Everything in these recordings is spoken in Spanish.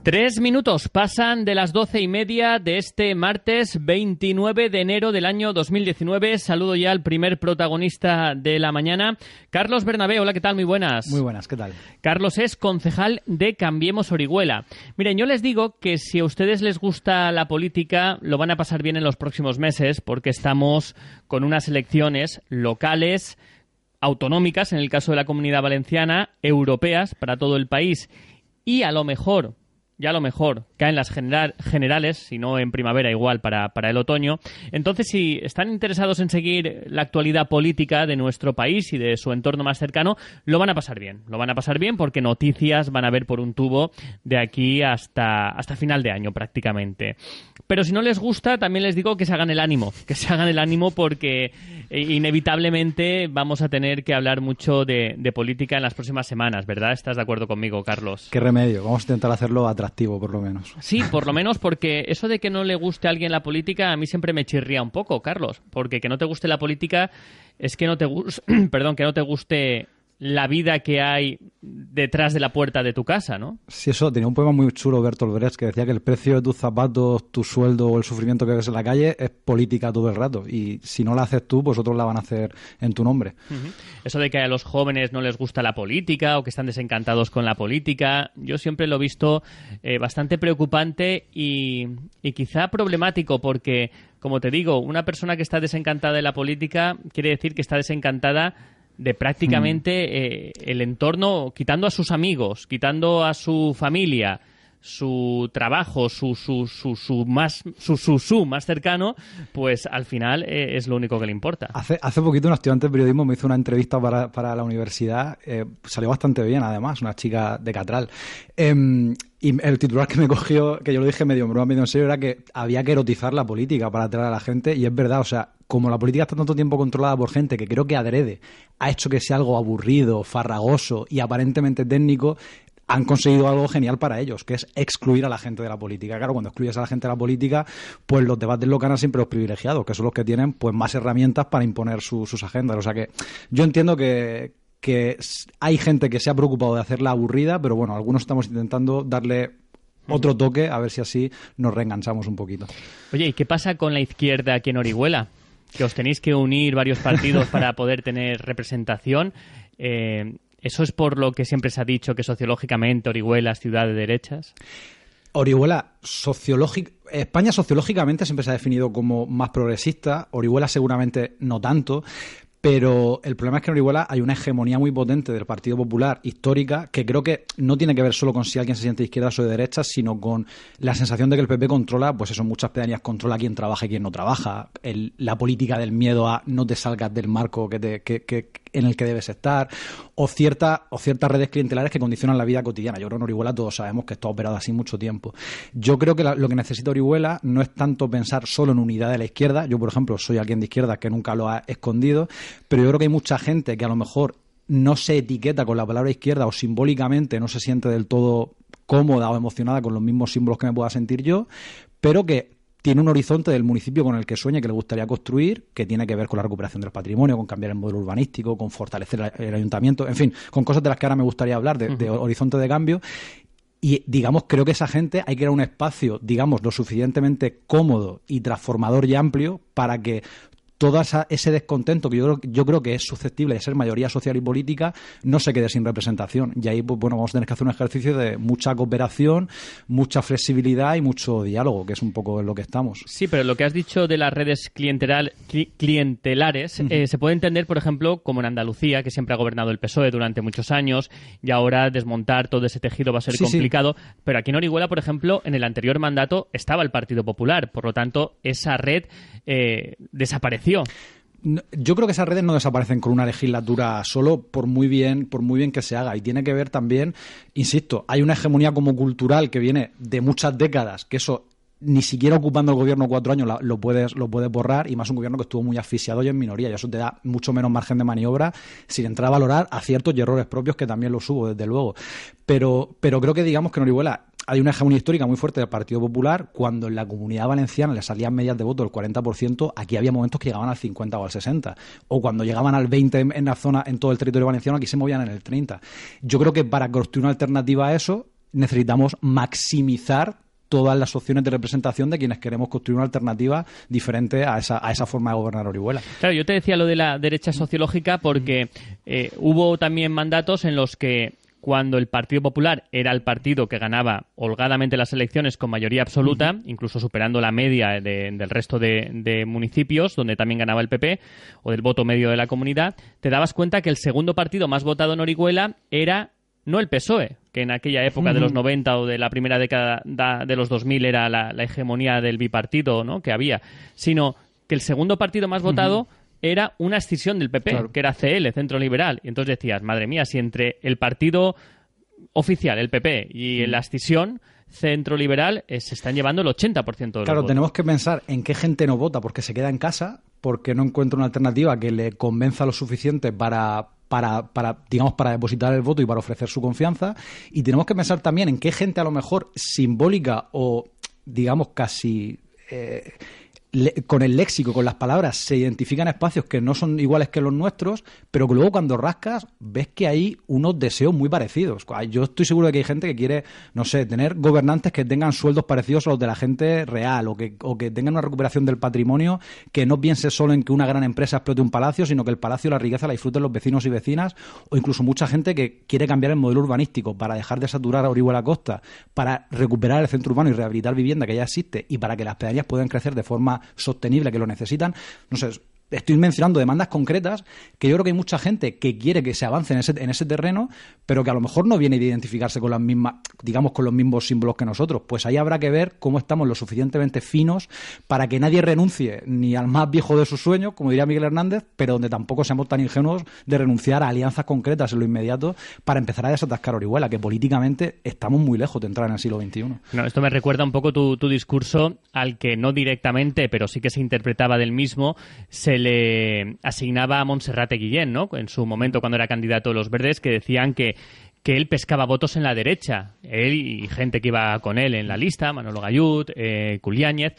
3 minutos pasan de las 12:30 de este martes 29 de enero del año 2019. Saludo ya al primer protagonista de la mañana, Carlos Bernabé. Hola, ¿qué tal? Muy buenas. Muy buenas, ¿qué tal? Carlos es concejal de Cambiemos Orihuela. Miren, yo les digo que si a ustedes les gusta la política, lo van a pasar bien en los próximos meses, porque estamos con unas elecciones locales, autonómicas, en el caso de la Comunidad Valenciana, europeas para todo el país, y a lo mejor caen las generales, si no en primavera igual para el otoño. Entonces, si están interesados en seguir la actualidad política de nuestro país y de su entorno más cercano, lo van a pasar bien. Lo van a pasar bien porque noticias van a ver por un tubo de aquí hasta final de año prácticamente. Pero si no les gusta, también les digo que se hagan el ánimo, porque inevitablemente vamos a tener que hablar mucho de política en las próximas semanas, ¿verdad? ¿Estás de acuerdo conmigo, Carlos? Qué remedio, vamos a intentar hacerlo atractivo, por lo menos. Sí, por lo menos, porque eso de que no le guste a alguien la política a mí siempre me chirría un poco, Carlos, porque que no te guste la política es que no te que no te guste la vida que hay detrás de la puerta de tu casa, ¿no? Sí, eso, tenía un poema muy chulo Bertolt Brecht que decía que el precio de tus zapatos, tu sueldo o el sufrimiento que ves en la calle es política todo el rato, y si no la haces tú, pues otros la van a hacer en tu nombre. Uh-huh. Eso de que a los jóvenes no les gusta la política o que están desencantados con la política, yo siempre lo he visto bastante preocupante y quizá problemático, porque, como te digo, una persona que está desencantada de la política quiere decir que está desencantada de prácticamente el entorno, quitando a sus amigos, quitando a su familia, su trabajo, su más cercano, pues al final es lo único que le importa. Hace poquito un estudiante de periodismo me hizo una entrevista para la universidad, salió bastante bien además, una chica de Catral. Y el titular que me cogió, que yo lo dije medio en broma, medio en serio, era que había que erotizar la política para atraer a la gente, y es verdad, o sea, como la política está tanto tiempo controlada por gente que creo que adrede ha hecho que sea algo aburrido, farragoso y aparentemente técnico, han conseguido algo genial para ellos, que es excluir a la gente de la política. Claro, cuando excluyes a la gente de la política, pues los debates los ganan siempre los privilegiados, que son los que tienen pues más herramientas para imponer sus agendas. O sea que yo entiendo que hay gente que se ha preocupado de hacerla aburrida, pero bueno, algunos estamos intentando darle otro toque, a ver si así nos reenganchamos un poquito. Oye, ¿y qué pasa con la izquierda aquí en Orihuela? Que os tenéis que unir varios partidos para poder tener representación. ¿Eso es por lo que siempre se ha dicho que sociológicamente Orihuela es ciudad de derechas? Orihuela, España sociológicamente siempre se ha definido como más progresista, Orihuela seguramente no tanto, pero el problema es que en Orihuela hay una hegemonía muy potente del Partido Popular histórica, que creo que no tiene que ver solo con si alguien se siente de izquierdas o de derechas, sino con la sensación de que el PP controla, pues eso, muchas pedanías controla quién trabaja y quién no trabaja, la política del miedo a no te salgas del marco en el que debes estar, o ciertas redes clientelares que condicionan la vida cotidiana. Yo creo que en Orihuela todos sabemos que esto ha operado así mucho tiempo. Yo creo que lo que necesita Orihuela no es tanto pensar solo en unidad de la izquierda. Yo, por ejemplo, soy alguien de izquierda que nunca lo ha escondido, pero yo creo que hay mucha gente que a lo mejor no se etiqueta con la palabra izquierda o simbólicamente no se siente del todo cómoda o emocionada con los mismos símbolos que me pueda sentir yo, pero que tiene un horizonte del municipio con el que sueña, que le gustaría construir, que tiene que ver con la recuperación del patrimonio, con cambiar el modelo urbanístico, con fortalecer el ayuntamiento, en fin, con cosas de las que ahora me gustaría hablar, de horizonte de cambio. Y, digamos, creo que esa gente hay que crear un espacio, digamos, lo suficientemente cómodo y transformador y amplio para que todo ese descontento que yo creo que es susceptible de ser mayoría social y política no se quede sin representación. Y ahí, pues bueno, vamos a tener que hacer un ejercicio de mucha cooperación, mucha flexibilidad y mucho diálogo, que es un poco en lo que estamos. Sí, pero lo que has dicho de las redes clientelares se puede entender, por ejemplo, como en Andalucía, que siempre ha gobernado el PSOE durante muchos años, y ahora desmontar todo ese tejido va a ser complicado. Sí. Pero aquí en Orihuela, por ejemplo, en el anterior mandato estaba el Partido Popular, por lo tanto, esa red desapareció. Yo creo que esas redes no desaparecen con una legislatura solo, por muy bien que se haga, y tiene que ver también, insisto, hay una hegemonía como cultural que viene de muchas décadas, que eso ni siquiera ocupando el gobierno 4 años lo puedes borrar, y más un gobierno que estuvo muy asfixiado y en minoría, y eso te da mucho menos margen de maniobra sin entrar a valorar aciertos y errores propios, que también los hubo, desde luego. Pero creo que, digamos, que en Orihuela hay una hegemonía histórica muy fuerte del Partido Popular. Cuando en la Comunidad Valenciana le salían medias de voto del 40%, aquí había momentos que llegaban al 50 o al 60. O cuando llegaban al 20 en la zona, en todo el territorio valenciano, aquí se movían en el 30. Yo creo que para construir una alternativa a eso, necesitamos maximizar todas las opciones de representación de quienes queremos construir una alternativa diferente a esa forma de gobernar Orihuela. Claro, yo te decía lo de la derecha sociológica porque hubo también mandatos en los que cuando el Partido Popular era el partido que ganaba holgadamente las elecciones con mayoría absoluta, incluso superando la media del resto de municipios, donde también ganaba el PP, o del voto medio de la comunidad, te dabas cuenta que el segundo partido más votado en Orihuela era no el PSOE, que en aquella época de los 90 o de la primera década de los 2000 era la hegemonía del bipartido, ¿no?, que había, sino que el segundo partido más votado era una escisión del PP, claro, que era CL, Centro Liberal. Y entonces decías, madre mía, si entre el partido oficial, el PP, y la escisión, Centro Liberal, se están llevando el 80% de los votos. Claro, tenemos que pensar en qué gente no vota porque se queda en casa, porque no encuentra una alternativa que le convenza lo suficiente para depositar el voto y para ofrecer su confianza. Y tenemos que pensar también en qué gente a lo mejor simbólica o, digamos, casi con el léxico, con las palabras, se identifican espacios que no son iguales que los nuestros, pero que luego cuando rascas ves que hay unos deseos muy parecidos. Yo estoy seguro de que hay gente que quiere, no sé, tener gobernantes que tengan sueldos parecidos a los de la gente real, o que tengan una recuperación del patrimonio que no piense solo en que una gran empresa explote un palacio, sino que el palacio, la riqueza, la disfruten los vecinos y vecinas, o incluso mucha gente que quiere cambiar el modelo urbanístico para dejar de saturar a Orihuela Costa, para recuperar el centro urbano y rehabilitar vivienda que ya existe y para que las pedanías puedan crecer de forma sostenible, que lo necesitan. No sé, estoy mencionando demandas concretas que yo creo que hay mucha gente que quiere que se avance en ese terreno, pero que a lo mejor no viene de identificarse con las mismas, digamos, con los mismos símbolos que nosotros. Pues ahí habrá que ver cómo estamos lo suficientemente finos para que nadie renuncie ni al más viejo de sus sueños, como diría Miguel Hernández, pero donde tampoco seamos tan ingenuos de renunciar a alianzas concretas en lo inmediato para empezar a desatascar Orihuela, que políticamente estamos muy lejos de entrar en el siglo XXI. No, esto me recuerda un poco tu discurso al que no directamente, pero sí que se interpretaba del mismo, se le asignaba a Montserrat Guillén, ¿no?, en su momento cuando era candidato de los Verdes, que decían que él pescaba votos en la derecha. Él y gente que iba con él en la lista, Manolo Gallud, Culiáñez,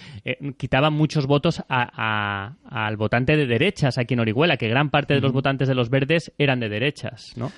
quitaban muchos votos al votante de derechas aquí en Orihuela, que gran parte de los votantes de los Verdes eran de derechas, ¿no?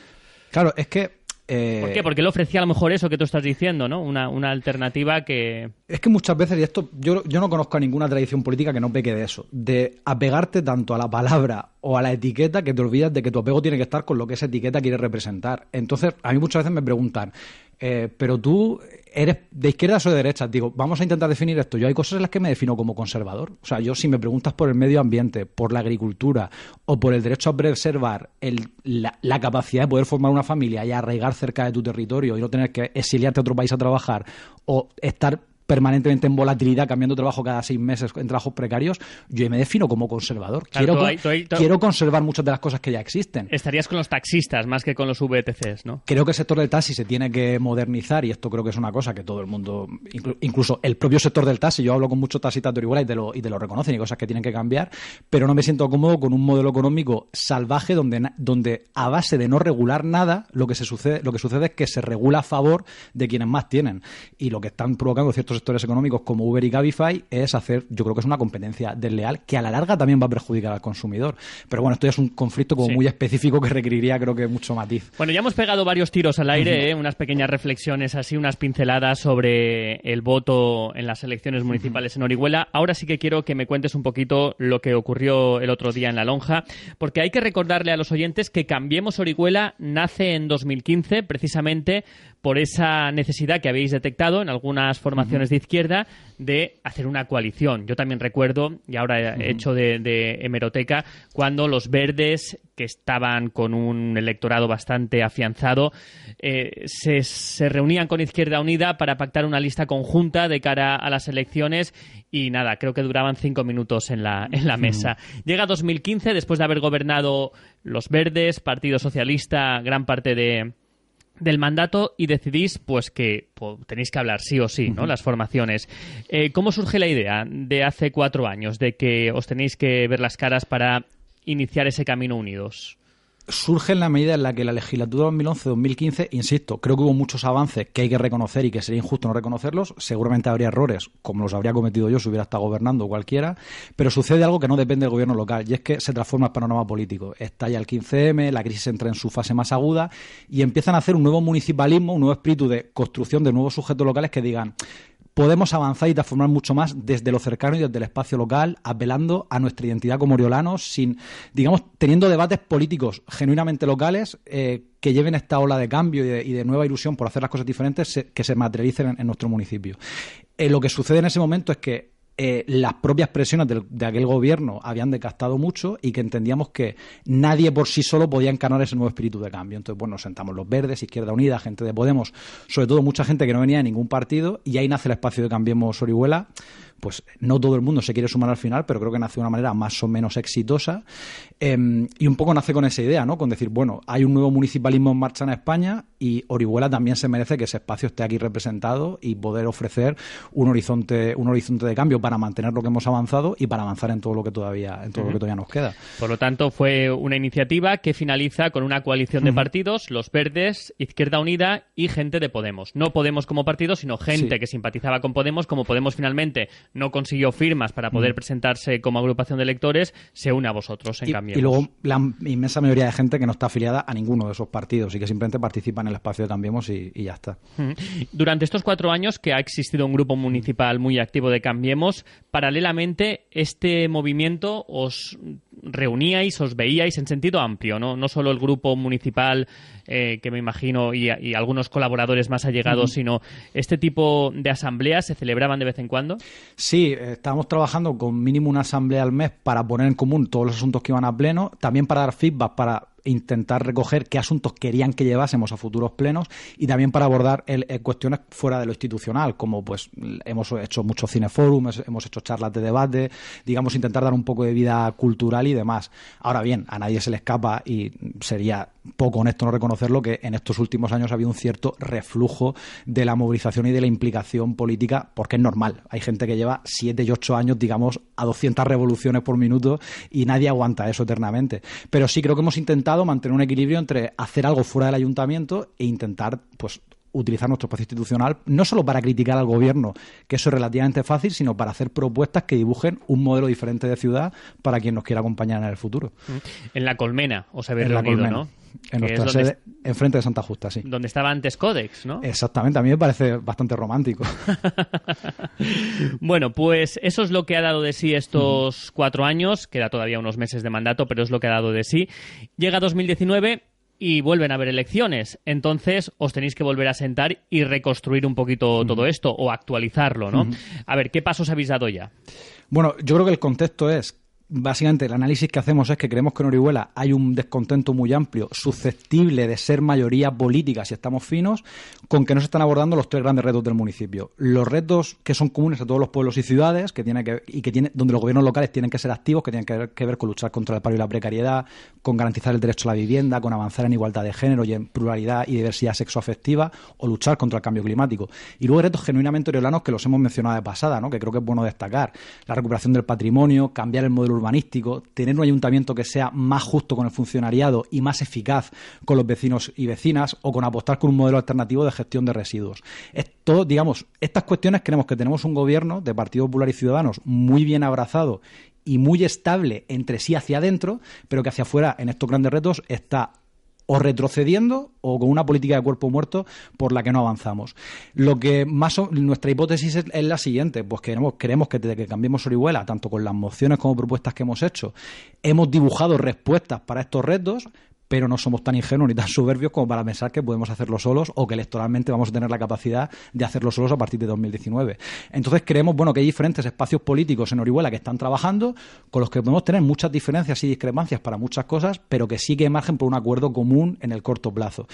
Claro, es que ¿por qué? Porque él ofrecía a lo mejor eso que tú estás diciendo, ¿no? Una alternativa que... Es que muchas veces, y esto yo no conozco a ninguna tradición política que no peque de eso, de apegarte tanto a la palabra o a la etiqueta que te olvidas de que tu apego tiene que estar con lo que esa etiqueta quiere representar. Entonces, a mí muchas veces me preguntan, pero tú eres de izquierdas o de derechas. Digo, vamos a intentar definir esto. Yo hay cosas en las que me defino como conservador. O sea, yo si me preguntas por el medio ambiente, por la agricultura o por el derecho a preservar la capacidad de poder formar una familia y arraigar cerca de tu territorio y no tener que exiliarte a otro país a trabajar o estar permanentemente en volatilidad, cambiando trabajo cada 6 meses en trabajos precarios, yo me defino como conservador. Quiero conservar muchas de las cosas que ya existen. Estarías con los taxistas más que con los VTCs, ¿no? Creo que el sector del taxi se tiene que modernizar y esto creo que es una cosa que todo el mundo, incluso el propio sector del taxi, yo hablo con muchos taxistas de Orihuela y te lo reconocen y cosas que tienen que cambiar, pero no me siento cómodo con un modelo económico salvaje donde a base de no regular nada, lo que sucede es que se regula a favor de quienes más tienen. Y lo que están provocando ciertos sectores económicos como Uber y Cabify es hacer, yo creo que es una competencia desleal que a la larga también va a perjudicar al consumidor. Pero bueno, esto ya es un conflicto como muy específico que requeriría, creo que, mucho matiz. Bueno, ya hemos pegado varios tiros al aire, unas pequeñas reflexiones, así unas pinceladas sobre el voto en las elecciones municipales en Orihuela. Ahora sí que quiero que me cuentes un poquito lo que ocurrió el otro día en La Lonja, porque hay que recordarle a los oyentes que Cambiemos Orihuela nace en 2015, precisamente por esa necesidad que habéis detectado en algunas formaciones de izquierda de hacer una coalición. Yo también recuerdo, y ahora he hecho de hemeroteca, cuando los Verdes, que estaban con un electorado bastante afianzado, se reunían con Izquierda Unida para pactar una lista conjunta de cara a las elecciones y nada, creo que duraban 5 minutos en la mesa. Llega 2015, después de haber gobernado los Verdes, Partido Socialista, gran parte del mandato, y decidís pues que tenéis que hablar sí o sí, ¿no? Las formaciones. ¿Cómo surge la idea de hace 4 años de que os tenéis que ver las caras para iniciar ese camino unidos? surge en la medida en la que la legislatura 2011-2015, insisto, creo que hubo muchos avances que hay que reconocer y que sería injusto no reconocerlos. Seguramente habría errores, como los habría cometido yo si hubiera estado gobernando cualquiera, pero sucede algo que no depende del gobierno local, y es que se transforma el panorama político. Estalla el 15M, la crisis entra en su fase más aguda y empiezan a hacer un nuevo municipalismo, un nuevo espíritu de construcción de nuevos sujetos locales que digan: podemos avanzar y transformar mucho más desde lo cercano y desde el espacio local, apelando a nuestra identidad como oriolanos, sin, digamos, teniendo debates políticos genuinamente locales que lleven esta ola de cambio y de nueva ilusión por hacer las cosas diferentes que se materialicen en nuestro municipio. Lo que sucede en ese momento es que las propias presiones de aquel gobierno habían decastado mucho y que entendíamos que nadie por sí solo podía encarnar ese nuevo espíritu de cambio. Entonces, bueno, nos sentamos los Verdes, Izquierda Unida, gente de Podemos, sobre todo mucha gente que no venía de ningún partido, y ahí nace el espacio de Cambiemos Orihuela. Pues no todo el mundo se quiere sumar al final, pero creo que nace de una manera más o menos exitosa, y un poco nace con esa idea, ¿no? Con decir, bueno, hay un nuevo municipalismo en marcha en España y Orihuela también se merece que ese espacio esté aquí representado y poder ofrecer un horizonte de cambio para mantener lo que hemos avanzado y para avanzar en todo lo que todavía nos queda. Por lo tanto, fue una iniciativa que finaliza con una coalición de partidos, los Verdes, Izquierda Unida y gente de Podemos. No Podemos como partido, sino gente que simpatizaba con Podemos. Como Podemos finalmente no consiguió firmas para poder presentarse como agrupación de electores, se une a vosotros en Cambiemos. Y luego la inmensa mayoría de gente que no está afiliada a ninguno de esos partidos y que simplemente participa en el espacio de Cambiemos y ya está. Durante estos 4 años que ha existido un grupo municipal muy activo de Cambiemos, paralelamente este movimiento os reuníais, os veíais en sentido amplio, no solo el grupo municipal que me imagino y algunos colaboradores más allegados, sino este tipo de asambleas se celebraban de vez en cuando. Sí, estábamos trabajando con mínimo una asamblea al mes para poner en común todos los asuntos que iban a pleno, también para dar feedback, para intentar recoger qué asuntos querían que llevásemos a futuros plenos y también para abordar cuestiones fuera de lo institucional, como pues hemos hecho muchos cineforum, hemos hecho charlas de debate, digamos, intentar dar un poco de vida cultural y demás. Ahora bien, a nadie se le escapa, y sería poco honesto no reconocerlo, que en estos últimos años ha habido un cierto reflujo de la movilización y de la implicación política, porque es normal. Hay gente que lleva 7 y 8 años, digamos, a 200 revoluciones por minuto y nadie aguanta eso eternamente. Pero sí creo que hemos intentado mantener un equilibrio entre hacer algo fuera del ayuntamiento e intentar, pues, utilizar nuestro espacio institucional no solo para criticar al gobierno, que eso es relativamente fácil, sino para hacer propuestas que dibujen un modelo diferente de ciudad para quien nos quiera acompañar en el futuro. En La Colmena os habéis reunido, ¿no? En nuestra sede, enfrente de Santa Justa, sí. Donde estaba antes Codex, ¿no? Exactamente, a mí me parece bastante romántico. Bueno, pues eso es lo que ha dado de sí estos 4 años, queda todavía unos meses de mandato, pero es lo que ha dado de sí. Llega 2019 y vuelven a haber elecciones, entonces os tenéis que volver a sentar y reconstruir un poquito todo esto, o actualizarlo, ¿no? A ver, ¿qué pasos habéis dado ya? Bueno, yo creo que el contexto es, básicamente, el análisis que hacemos es que creemos que en Orihuela hay un descontento muy amplio, susceptible de ser mayoría política si estamos finos, con que no se están abordando los 3 grandes retos del municipio. Los retos que son comunes a todos los pueblos y ciudades, donde los gobiernos locales tienen que ser activos, que tienen que ver con luchar contra el paro y la precariedad, con garantizar el derecho a la vivienda, con avanzar en igualdad de género y en pluralidad y diversidad sexoafectiva, o luchar contra el cambio climático. Y luego retos genuinamente oriolanos que los hemos mencionado de pasada, ¿no? Que creo que es bueno destacar: la recuperación del patrimonio, cambiar el modelo urbanístico, tener un ayuntamiento que sea más justo con el funcionariado y más eficaz con los vecinos y vecinas, o con apostar con un modelo alternativo de gestión de residuos. Esto, digamos, estas cuestiones, creemos que tenemos un gobierno de Partido Popular y Ciudadanos muy bien abrazado y muy estable entre sí hacia adentro, pero que hacia afuera en estos grandes retos está o retrocediendo o con una política de cuerpo muerto por la que no avanzamos. Lo que nuestra hipótesis es la siguiente: pues queremos que desde que Cambiemos Orihuela, tanto con las mociones como propuestas que hemos hecho, hemos dibujado respuestas para estos retos, pero no somos tan ingenuos ni tan soberbios como para pensar que podemos hacerlo solos, o que electoralmente vamos a tener la capacidad de hacerlo solos a partir de 2019. Entonces creemos, que hay diferentes espacios políticos en Orihuela que están trabajando, con los que podemos tener muchas diferencias y discrepancias para muchas cosas, pero que sí que hay margen por un acuerdo común en el corto plazo.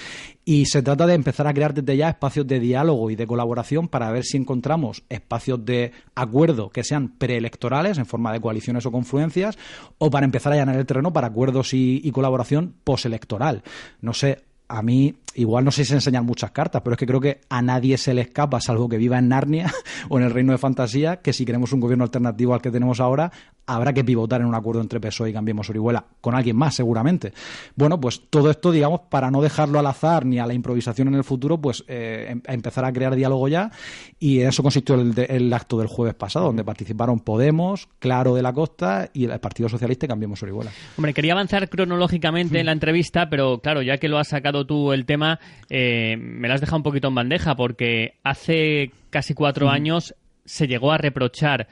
Y se trata de empezar a crear desde ya espacios de diálogo y de colaboración para ver si encontramos espacios de acuerdo que sean preelectorales, en forma de coaliciones o confluencias, o para empezar a allanar el terreno para acuerdos y colaboración postelectoral. No sé, a mí igual no sé si enseñar muchas cartas, pero es que creo que a nadie se le escapa, salvo que viva en Narnia o en el reino de fantasía, que si queremos un gobierno alternativo al que tenemos ahora, habrá que pivotar en un acuerdo entre PSOE y Cambiemos Orihuela, con alguien más seguramente. Bueno, pues todo esto, digamos, para no dejarlo al azar ni a la improvisación en el futuro, pues a empezar a crear diálogo ya, y en eso consistió el acto del jueves pasado, donde participaron Podemos, Claro de la Costa y el Partido Socialista y Cambiemos Orihuela. Hombre, quería avanzar cronológicamente en la entrevista, pero claro, ya que lo has sacado tú el tema, me lo has dejado un poquito en bandeja, porque hace casi 4 años se llegó a reprochar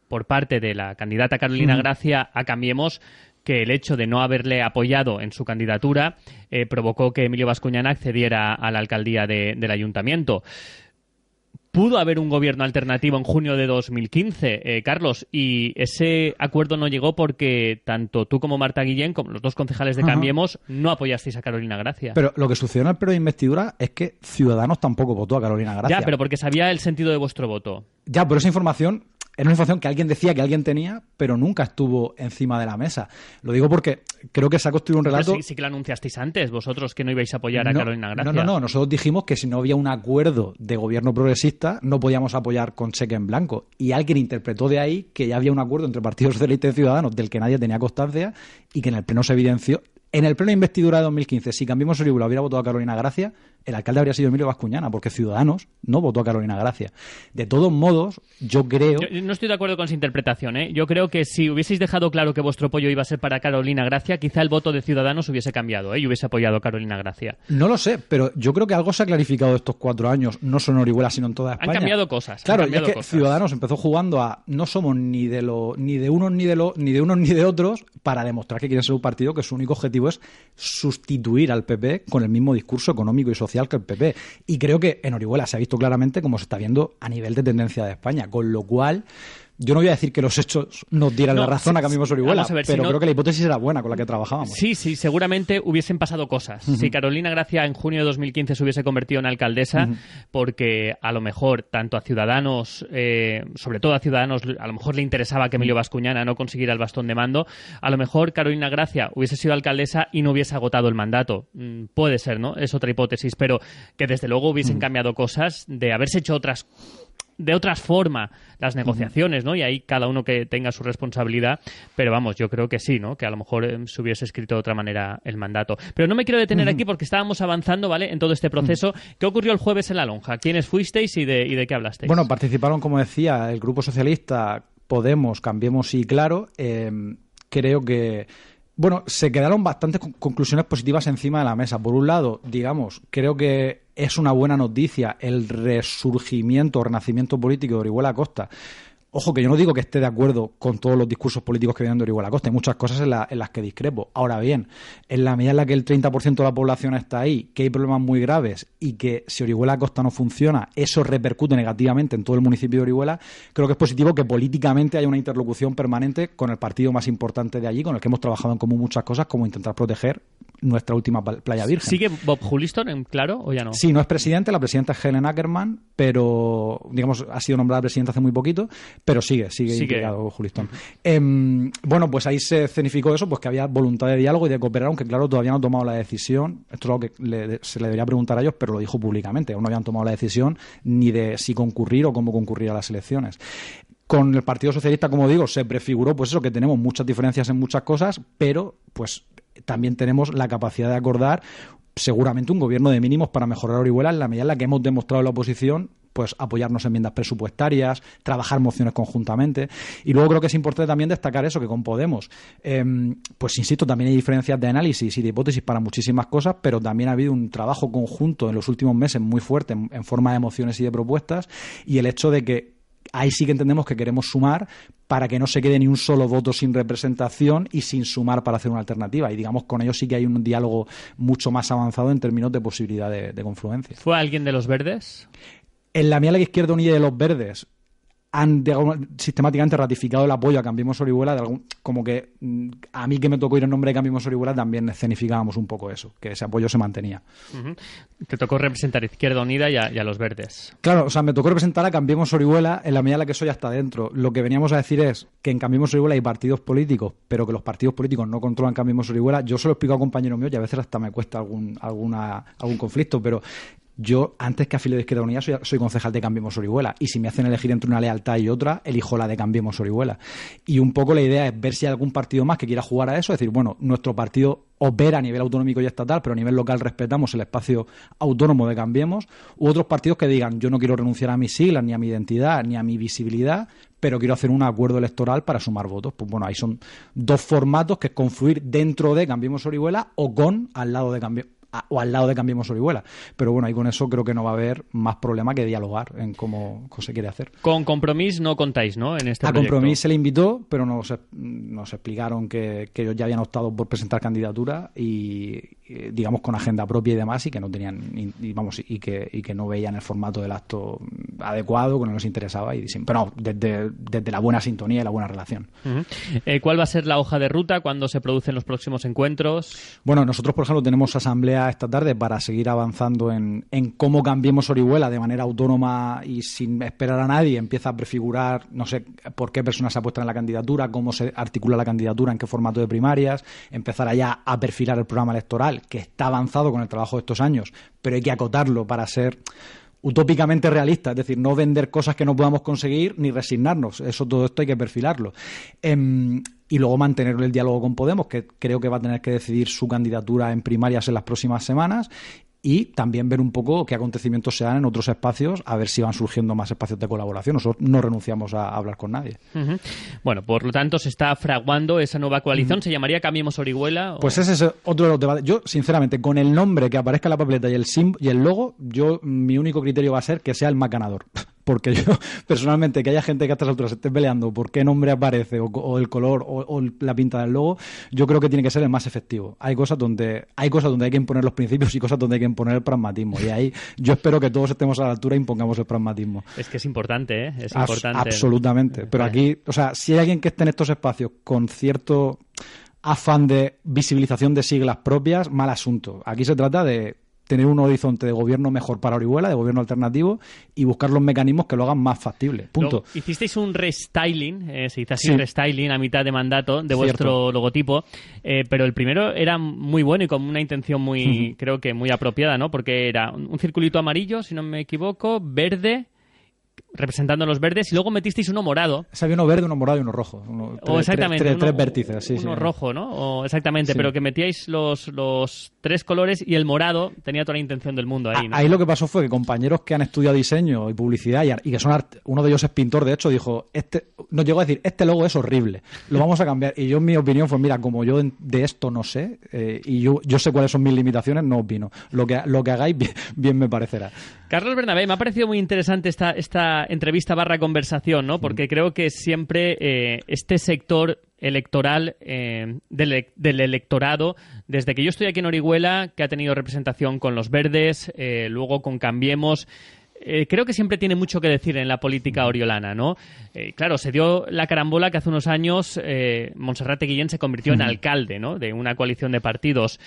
por parte de la candidata Carolina Gracia a Cambiemos que el hecho de no haberle apoyado en su candidatura provocó que Emilio Bascuñana accediera a la alcaldía del ayuntamiento. Pudo haber un gobierno alternativo en junio de 2015, Carlos, y ese acuerdo no llegó porque tanto tú como Marta Guillén, como los dos concejales de Cambiemos, no apoyasteis a Carolina Gracia. Pero lo que sucedió en el periodo de investidura es que Ciudadanos tampoco votó a Carolina Gracia. Ya, pero porque sabía el sentido de vuestro voto. Ya, pero esa información era una información que alguien decía que alguien tenía, pero nunca estuvo encima de la mesa. Lo digo porque creo que se ha construido un relato... Pero sí que lo anunciasteis antes, vosotros que no ibais a apoyar a Carolina Gracia. No. Nosotros dijimos que si no había un acuerdo de gobierno progresista, no podíamos apoyar con cheque en blanco. Y alguien interpretó de ahí que ya había un acuerdo entre Partido Socialista y Ciudadanos del que nadie tenía constancia y que en el pleno se evidenció. En el pleno de investidura de 2015, si Cambiemos Orihuela hubiera votado a Carolina Gracia, el alcalde habría sido Emilio Bascuñana, porque Ciudadanos no votó a Carolina Gracia. De todos modos, yo creo... Yo no estoy de acuerdo con esa interpretación, ¿eh? Yo creo que si hubieseis dejado claro que vuestro apoyo iba a ser para Carolina Gracia, quizá el voto de Ciudadanos hubiese cambiado, y hubiese apoyado a Carolina Gracia. No lo sé, pero yo creo que algo se ha clarificado estos 4 años, no solo en Orihuela, sino en toda España. Han cambiado cosas. Claro, y es que Ciudadanos empezó jugando a no somos ni de unos ni de otros, para demostrar que quieren ser un partido que su único objetivo es sustituir al PP con el mismo discurso económico y social que el PP. Y creo que en Orihuela se ha visto claramente como se está viendo a nivel de tendencia de España, con lo cual yo no voy a decir que los hechos nos dieran la razón a Cambiemos Orihuela, pero creo que la hipótesis era buena con la que trabajábamos. Sí, seguramente hubiesen pasado cosas. Si Carolina Gracia en junio de 2015 se hubiese convertido en alcaldesa, porque a lo mejor tanto a Ciudadanos, sobre todo a Ciudadanos, a lo mejor le interesaba que Emilio Bascuñana no consiguiera el bastón de mando, a lo mejor Carolina Gracia hubiese sido alcaldesa y no hubiese agotado el mandato. Puede ser, ¿no? Es otra hipótesis, pero que desde luego hubiesen cambiado cosas de haberse hecho de otra forma las negociaciones, ¿no? Y ahí cada uno que tenga su responsabilidad, pero vamos, yo creo que sí, ¿no? Que a lo mejor se hubiese escrito de otra manera el mandato. Pero no me quiero detener aquí porque estábamos avanzando, ¿vale? En todo este proceso. ¿Qué ocurrió el jueves en La Lonja? ¿Quiénes fuisteis y de qué hablasteis? Bueno, participaron, como decía, el Grupo Socialista, Podemos, Cambiemos y Claro. Creo que se quedaron bastantes conclusiones positivas encima de la mesa. Por un lado, digamos, creo que es una buena noticia el resurgimiento o renacimiento político de Orihuela Costa. Ojo, que yo no digo que esté de acuerdo con todos los discursos políticos que vienen de Orihuela Costa. Hay muchas cosas en las que discrepo. Ahora bien, en la medida en la que el 30% de la población está ahí, que hay problemas muy graves y que si Orihuela Costa no funciona, eso repercute negativamente en todo el municipio de Orihuela, creo que es positivo que políticamente haya una interlocución permanente con el partido más importante de allí, con el que hemos trabajado en común muchas cosas, como intentar proteger nuestra última playa virgen. ¿Sigue Bob Huliston en Claro o ya no? Sí, no es presidente, la presidenta es Helen Ackerman, pero digamos ha sido nombrada presidenta hace muy poquito, pero sigue implicado Huliston. Pues ahí se escenificó eso, pues que había voluntad de diálogo y de cooperar, aunque claro, todavía no ha tomado la decisión. Esto es algo que se le debería preguntar a ellos, pero lo dijo públicamente. Aún no habían tomado la decisión ni de si concurrir o cómo concurrir a las elecciones. Con el Partido Socialista, como digo, se prefiguró pues eso, que tenemos muchas diferencias en muchas cosas, pero pues también tenemos la capacidad de acordar seguramente un gobierno de mínimos para mejorar Orihuela en la medida en la que hemos demostrado en la oposición pues apoyarnos enmiendas presupuestarias, trabajar mociones conjuntamente. Y luego creo que es importante también destacar eso, que con Podemos, pues insisto, también hay diferencias de análisis y de hipótesis para muchísimas cosas, pero también ha habido un trabajo conjunto en los últimos meses muy fuerte en forma de mociones y de propuestas, y el hecho de que ahí sí que entendemos que queremos sumar para que no se quede ni un solo voto sin representación y sin sumar para hacer una alternativa. Y digamos, con ellos sí que hay un diálogo mucho más avanzado en términos de posibilidad de confluencia. ¿Fue alguien de los Verdes? En la mía, la Izquierda Unida de los Verdes han sistemáticamente ratificado el apoyo a Cambiemos Orihuela, como que a mí que me tocó ir en nombre de Cambiemos Orihuela también escenificábamos un poco eso, que ese apoyo se mantenía. Uh-huh. Te tocó representar Izquierda Unida y a los Verdes. Claro, o sea, me tocó representar a Cambiemos Orihuela en la medida en la que soy hasta dentro. Lo que veníamos a decir es que en Cambiemos Orihuela hay partidos políticos, pero que los partidos políticos no controlan Cambiemos Orihuela. Yo se lo explico a compañeros míos y a veces hasta me cuesta algún conflicto, pero yo, antes que afiliado de Izquierda Unida, soy concejal de Cambiemos Orihuela. Y si me hacen elegir entre una lealtad y otra, elijo la de Cambiemos Orihuela. Y un poco la idea es ver si hay algún partido más que quiera jugar a eso. Es decir, bueno, nuestro partido opera a nivel autonómico y estatal, pero a nivel local respetamos el espacio autónomo de Cambiemos. U otros partidos que digan, yo no quiero renunciar a mis siglas, ni a mi identidad, ni a mi visibilidad, pero quiero hacer un acuerdo electoral para sumar votos. Pues bueno, ahí son dos formatos, que es confluir dentro de Cambiemos Orihuela o al lado de Cambiemos Orihuela. Pero bueno, ahí con eso creo que no va a haber más problema que dialogar en cómo se quiere hacer. Con Compromís no contáis, ¿no? En este proyecto. A Compromís se le invitó, pero nos explicaron que ellos ya habían optado por presentar candidatura y digamos con agenda propia y demás, y que no tenían y que no veían el formato del acto adecuado, que no les interesaba, pero no, desde la buena sintonía y la buena relación. Uh-huh. ¿Cuál va a ser la hoja de ruta cuando se producen los próximos encuentros? Bueno, nosotros, por ejemplo, tenemos asamblea esta tarde para seguir avanzando en cómo Cambiemos Orihuela de manera autónoma y sin esperar a nadie empieza a prefigurar, no sé por qué personas se apuestan en la candidatura, cómo se articula la candidatura, en qué formato de primarias, empezar allá a perfilar el programa electoral, que está avanzado con el trabajo de estos años, pero hay que acotarlo para ser utópicamente realista, es decir, no vender cosas que no podamos conseguir ni resignarnos. Todo esto hay que perfilarlo. Y luego mantener el diálogo con Podemos, que creo que va a tener que decidir su candidatura en primarias en las próximas semanas, y también ver un poco qué acontecimientos se dan en otros espacios, a ver si van surgiendo más espacios de colaboración. Nosotros no renunciamos a hablar con nadie. Uh-huh. Bueno, por lo tanto, se está fraguando esa nueva coalición. ¿Se llamaría Cambiemos Orihuela? Pues ese es otro de los debates. Yo, sinceramente, con el nombre que aparezca en la papeleta y el logo, mi único criterio va a ser que sea el más ganador. Porque yo, personalmente, que haya gente que a estas alturas se esté peleando por qué nombre aparece o el color o la pinta del logo, yo creo que tiene que ser el más efectivo. Hay cosas donde hay que imponer los principios y cosas donde hay que imponer el pragmatismo. Y ahí yo espero que todos estemos a la altura e impongamos el pragmatismo. Es que es importante, ¿eh? Es importante. Absolutamente. Pero aquí, o sea, si hay alguien que esté en estos espacios con cierto afán de visibilización de siglas propias, mal asunto. Aquí se trata de tener un horizonte de gobierno mejor para Orihuela, de gobierno alternativo, y buscar los mecanismos que lo hagan más factible. Punto. Hicisteis un restyling, se hizo así un restyling a mitad de mandato de vuestro logotipo, pero el primero era muy bueno y con una intención muy, creo que muy apropiada, ¿no? Porque era un circulito amarillo, si no me equivoco, verde, representando a los verdes, y luego metisteis uno morado. Había uno verde, uno morado y uno rojo. Exactamente. Tres vértices, sí. Uno rojo, ¿no? Exactamente, sí. Pero que metíais los tres colores y el morado tenía toda la intención del mundo ahí, ¿no? Ahí lo que pasó fue que compañeros que han estudiado diseño y publicidad y que son uno de ellos es pintor, de hecho, dijo, nos llegó a decir, este logo es horrible, lo vamos a cambiar. Y yo, en mi opinión, fue, mira, como yo de esto no sé, y yo sé cuáles son mis limitaciones, no opino. Lo que hagáis, bien me parecerá. Carlos Bernabé, me ha parecido muy interesante esta entrevista / conversación, ¿no? Porque creo que siempre este sector electoral del electorado, desde que yo estoy aquí en Orihuela, que ha tenido representación con los verdes, luego con Cambiemos, creo que siempre tiene mucho que decir en la política oriolana, ¿no? Claro, se dio la carambola que hace unos años Montserrat Guillén se convirtió en alcalde, ¿no? De una coalición de partidos.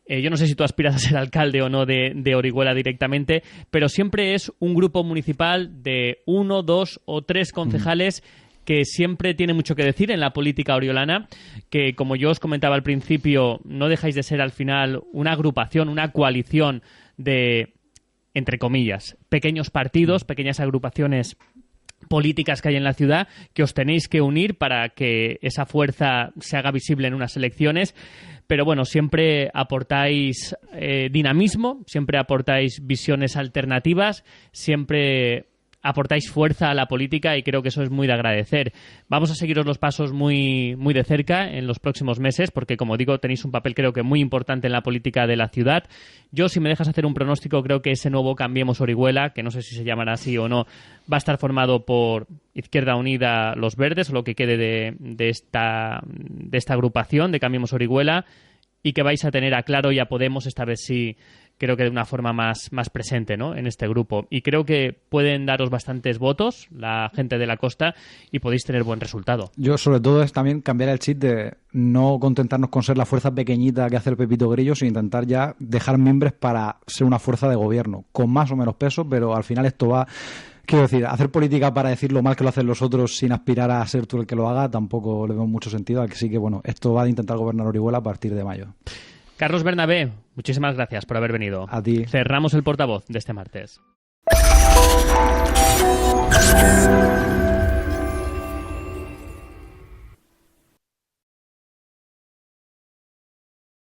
Yo no sé si tú aspiras a ser alcalde o no de Orihuela directamente, pero siempre es un grupo municipal de 1, 2 o 3 concejales que siempre tiene mucho que decir en la política oriolana, que como yo os comentaba al principio, no dejáis de ser al final una agrupación, una coalición de, entre comillas, pequeños partidos, pequeñas agrupaciones políticas que hay en la ciudad, que os tenéis que unir para que esa fuerza se haga visible en unas elecciones. Pero bueno, siempre aportáis dinamismo, siempre aportáis visiones alternativas, siempre aportáis fuerza a la política y creo que eso es muy de agradecer. Vamos a seguiros los pasos muy, muy de cerca en los próximos meses porque, como digo, tenéis un papel creo que muy importante en la política de la ciudad. Yo, si me dejas hacer un pronóstico, creo que ese nuevo Cambiemos Orihuela, que no sé si se llamará así o no, va a estar formado por Izquierda Unida, los Verdes, o lo que quede de esta agrupación de Cambiemos Orihuela, y que vais a tener a Claro y a Podemos, esta vez sí, creo que de una forma más presente, ¿no?, en este grupo. Y creo que pueden daros bastantes votos la gente de la costa y podéis tener buen resultado. Yo, sobre todo, es también cambiar el chip de no contentarnos con ser la fuerza pequeñita que hace el Pepito Grillo, sino intentar ya dejar mimbres para ser una fuerza de gobierno, con más o menos peso, pero al final esto va... Quiero decir, hacer política para decir lo mal que lo hacen los otros sin aspirar a ser tú el que lo haga tampoco le veo mucho sentido. Así que, bueno, esto va a intentar gobernar Orihuela a partir de mayo. Carlos Bernabé, muchísimas gracias por haber venido. A ti. Cerramos el portavoz de este martes.